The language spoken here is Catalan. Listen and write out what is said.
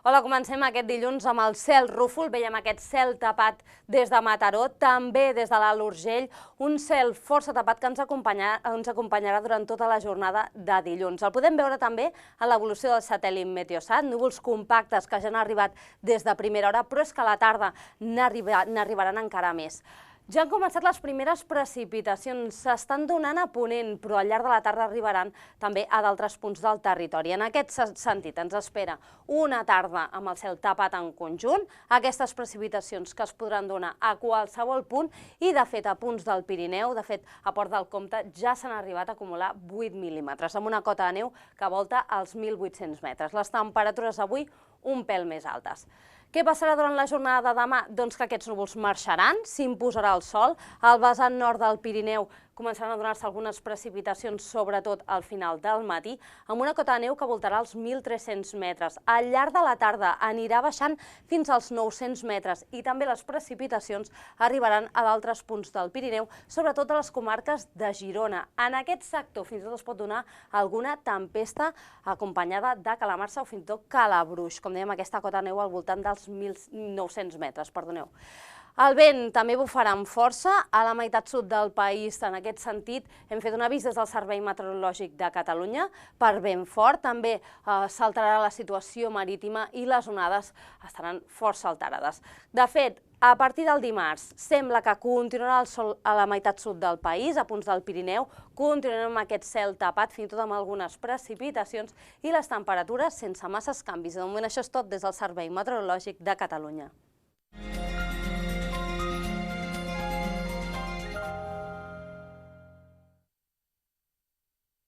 Hola, comencem aquest dilluns amb el cel rúfol. Veiem aquest cel tapat des de Mataró, també des de l'Alt Urgell, un cel força tapat que ens acompanyarà durant tota la jornada de dilluns. El podem veure també a l'evolució del satèl·lit Meteosat, núvols compactes que ja han arribat des de primera hora, però és que a la tarda n'arribaran encara més. Ja han començat les primeres precipitacions, s'estan donant a ponent, però al llarg de la tarda arribaran també a d'altres punts del territori. En aquest sentit, ens espera una tarda amb el cel tapat en conjunt, aquestes precipitacions que es podran donar a qualsevol punt i, de fet, a punts del Pirineu, de fet, a Port del Comte ja s'han arribat a acumular 8 mil·límetres, amb una cota de neu que volta als 1.800 metres. Les temperatures avui un pèl més altes. Què passarà durant la jornada de demà? Doncs que aquests núvols marxaran, s'imposarà el sol, al vessant nord del Pirineu començaran a donar-se algunes precipitacions, sobretot al final del matí, amb una cota de neu que voltarà els 1.300 metres. Al llarg de la tarda anirà baixant fins als 900 metres i també les precipitacions arribaran a d'altres punts del Pirineu, sobretot a les comarques de Girona. En aquest sector fins i tot es pot donar alguna tempesta acompanyada de calamarsa o fins i tot calabruix, com dèiem, aquesta cota de neu al voltant dels 1.900 metres, perdoneu. El vent també bufarà amb força a la meitat sud del país. En aquest sentit, hem fet un avís des del Servei Meteorològic de Catalunya per vent fort. També s'alterarà la situació marítima i les onades estaran força alterades. De fet, a partir del dimarts, sembla que continuarà el sol a la meitat sud del país, a punts del Pirineu, continuarem amb aquest cel tapat, fins i tot amb algunes precipitacions i les temperatures sense masses canvis. De moment això és tot des del Servei Meteorològic de Catalunya.